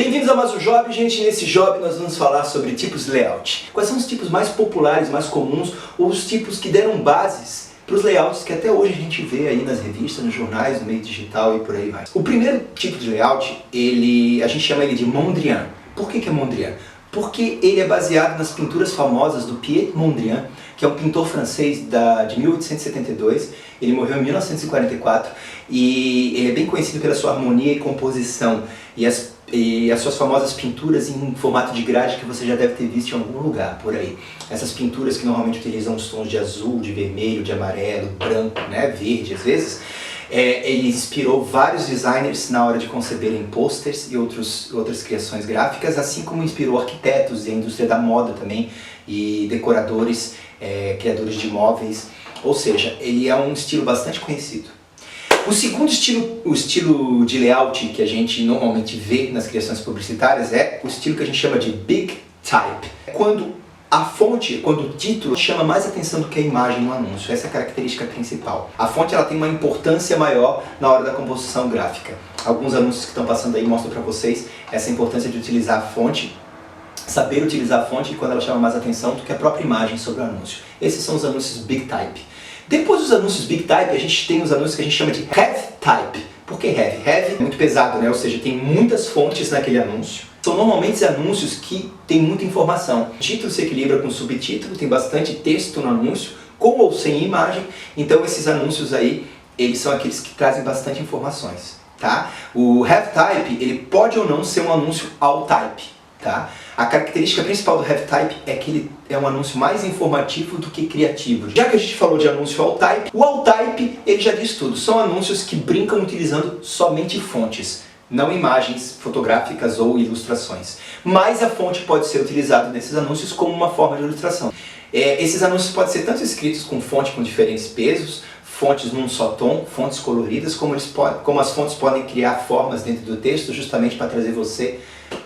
Bem-vindos a mais um Job, gente. Nesse Job nós vamos falar sobre tipos de layout. Quais são os tipos mais populares, mais comuns, ou os tipos que deram bases para os layouts que até hoje a gente vê aí nas revistas, nos jornais, no meio digital e por aí vai. O primeiro tipo de layout, a gente chama ele de Mondrian. Por que é Mondrian? Porque ele é baseado nas pinturas famosas do Piet Mondrian, que é um pintor francês de 1872, ele morreu em 1944, e ele é bem conhecido pela sua harmonia e composição, e as suas famosas pinturas em formato de grade que você já deve ter visto em algum lugar por aí. Essas pinturas que normalmente utilizam os tons de azul, de vermelho, de amarelo, branco, né, verde às vezes. Ele inspirou vários designers na hora de conceberem posters e outras criações gráficas, assim como inspirou arquitetos e a indústria da moda também, e decoradores, criadores de móveis, ou seja, ele é um estilo bastante conhecido. O segundo estilo, o estilo de layout que a gente normalmente vê nas criações publicitárias é o estilo que a gente chama de Big Type. Quando a fonte, quando o título chama mais atenção do que a imagem no anúncio, essa é a característica principal. A fonte ela tem uma importância maior na hora da composição gráfica. Alguns anúncios que estão passando aí mostram para vocês essa importância de utilizar a fonte, saber utilizar a fonte quando ela chama mais atenção do que a própria imagem sobre o anúncio. Esses são os anúncios Big Type. Depois dos anúncios Big Type, a gente tem os anúncios que a gente chama de Heavy Type. Por que Heavy? Heavy é muito pesado, né? Ou seja, tem muitas fontes naquele anúncio. São normalmente anúncios que têm muita informação. O título se equilibra com o subtítulo, tem bastante texto no anúncio, com ou sem imagem. Então esses anúncios aí, eles são aqueles que trazem bastante informações, tá? O Heavy Type, ele pode ou não ser um anúncio All Type, tá? A característica principal do Heavy Type é que ele é um anúncio mais informativo do que criativo. Já que a gente falou de anúncio All Type, o All Type ele já diz tudo. São anúncios que brincam utilizando somente fontes, não imagens fotográficas ou ilustrações. Mas a fonte pode ser utilizada nesses anúncios como uma forma de ilustração. Esses anúncios podem ser tanto escritos com fonte com diferentes pesos, fontes num só tom, fontes coloridas, como as fontes podem criar formas dentro do texto justamente para trazer você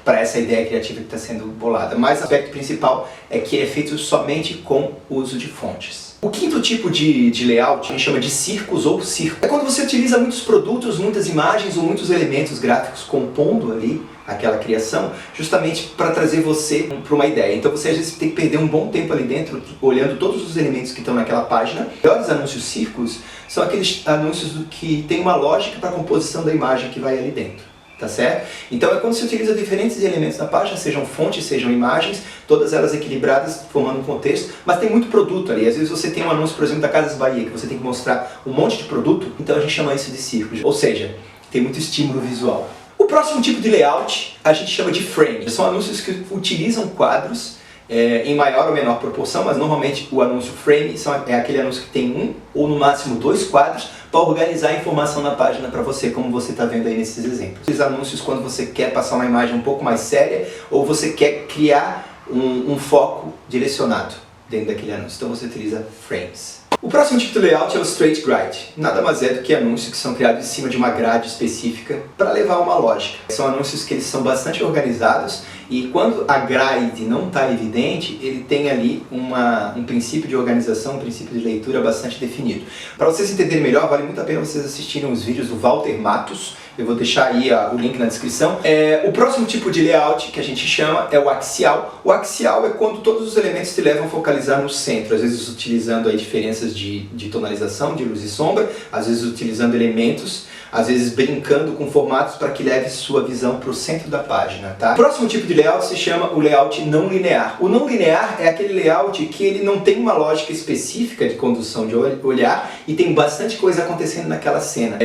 para essa ideia criativa que está sendo bolada. Mas o aspecto principal é que ele é feito somente com o uso de fontes. O quinto tipo de layout a gente chama de círculos ou círculo. É quando você utiliza muitos produtos, muitas imagens ou muitos elementos gráficos compondo ali aquela criação, justamente para trazer você para uma ideia. Então você às vezes tem que perder um bom tempo ali dentro, olhando todos os elementos que estão naquela página. Os melhores anúncios círculos são aqueles anúncios que tem uma lógica para a composição da imagem que vai ali dentro. Tá certo? Então é quando se utiliza diferentes elementos na página, sejam fontes, sejam imagens, todas elas equilibradas, formando um contexto, mas tem muito produto ali. Às vezes você tem um anúncio, por exemplo, da Casas Bahia, que você tem que mostrar um monte de produto, então a gente chama isso de círculos, ou seja, tem muito estímulo visual. O próximo tipo de layout a gente chama de frame. São anúncios que utilizam quadros em maior ou menor proporção, mas normalmente o anúncio frame é aquele anúncio que tem um ou no máximo dois quadros para organizar a informação na página para você, como você está vendo aí nesses exemplos. Os anúncios quando você quer passar uma imagem um pouco mais séria ou você quer criar um foco direcionado dentro daquele anúncio, então você utiliza frames. O próximo tipo de layout é o straight grid. Nada mais é do que anúncios que são criados em cima de uma grade específica para levar uma lógica. São anúncios que eles são bastante organizados e quando a grade não está evidente, ele tem ali um princípio de organização, um princípio de leitura bastante definido. Para vocês entenderem melhor, vale muito a pena vocês assistirem os vídeos do Walter Matos. Eu vou deixar aí o link na descrição. O próximo tipo de layout que a gente chama é o axial. O axial é quando todos os elementos te levam a focalizar no centro, às vezes utilizando aí diferenças de tonalização, de luz e sombra, às vezes utilizando elementos, às vezes brincando com formatos para que leve sua visão para o centro da página, tá? O próximo tipo de layout se chama o layout não linear. O não linear é aquele layout que ele não tem uma lógica específica de condução de olhar e tem bastante coisa acontecendo naquela cena.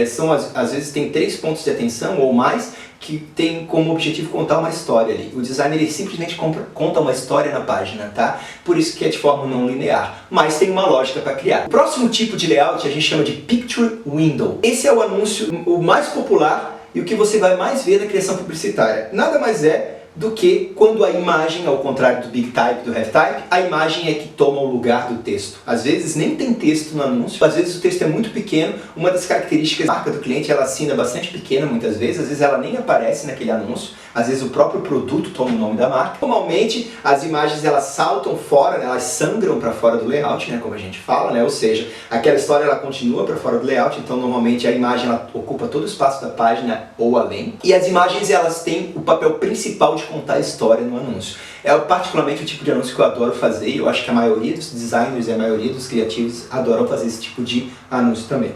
Às vezes tem 3 pontos de atenção ou mais que tem como objetivo contar uma história ali. O designer ele simplesmente conta uma história na página, tá? Por isso que é de forma não linear, mas tem uma lógica para criar. O próximo tipo de layout a gente chama de Picture Window. Esse é o anúncio o mais popular e o que você vai mais ver na criação publicitária. Nada mais é do que quando a imagem, ao contrário do Big Type, do Heavy Type, a imagem é que toma o lugar do texto. Às vezes nem tem texto no anúncio, às vezes o texto é muito pequeno, uma das características da marca do cliente, ela assina bastante pequena muitas vezes, às vezes ela nem aparece naquele anúncio, às vezes o próprio produto toma o nome da marca. Normalmente as imagens elas saltam fora, né? Elas sangram para fora do layout, né? Como a gente fala, né? Ou seja, aquela história ela continua para fora do layout, então normalmente a imagem ela ocupa todo o espaço da página ou além. E as imagens elas têm o papel principal de contar a história no anúncio. É particularmente o tipo de anúncio que eu adoro fazer, e eu acho que a maioria dos designers e a maioria dos criativos adoram fazer esse tipo de anúncio também.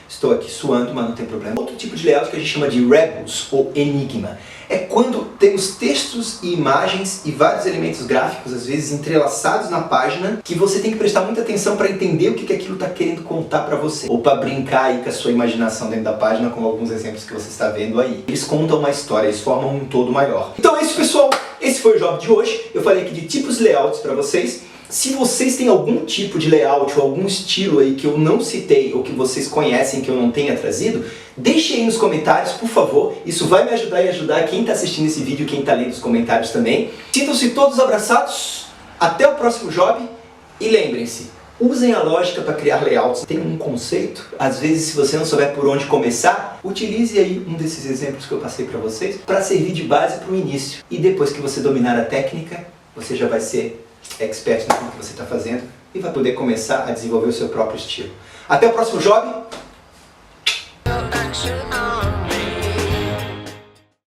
Estou aqui suando, mas não tem problema. Outro tipo de layout que a gente chama de Rebus ou Enigma é quando temos textos e imagens e vários elementos gráficos, às vezes entrelaçados na página, que você tem que prestar muita atenção para entender o que aquilo está querendo contar para você. Ou para brincar aí com a sua imaginação dentro da página, como alguns exemplos que você está vendo aí. Eles contam uma história, eles formam um todo maior. Então é isso, pessoal. Esse foi o job de hoje. Eu falei aqui de tipos de layouts para vocês. Se vocês têm algum tipo de layout ou algum estilo aí que eu não citei ou que vocês conhecem que eu não tenha trazido, deixem aí nos comentários, por favor. Isso vai me ajudar e ajudar quem está assistindo esse vídeo e quem está lendo os comentários também. Sintam-se todos abraçados. Até o próximo job. E lembrem-se, usem a lógica para criar layouts. Tem um conceito, às vezes se você não souber por onde começar, utilize aí um desses exemplos que eu passei para vocês para servir de base para o início. E depois que você dominar a técnica, você já vai ser expert naquilo que você está fazendo e vai poder começar a desenvolver o seu próprio estilo. Até o próximo job!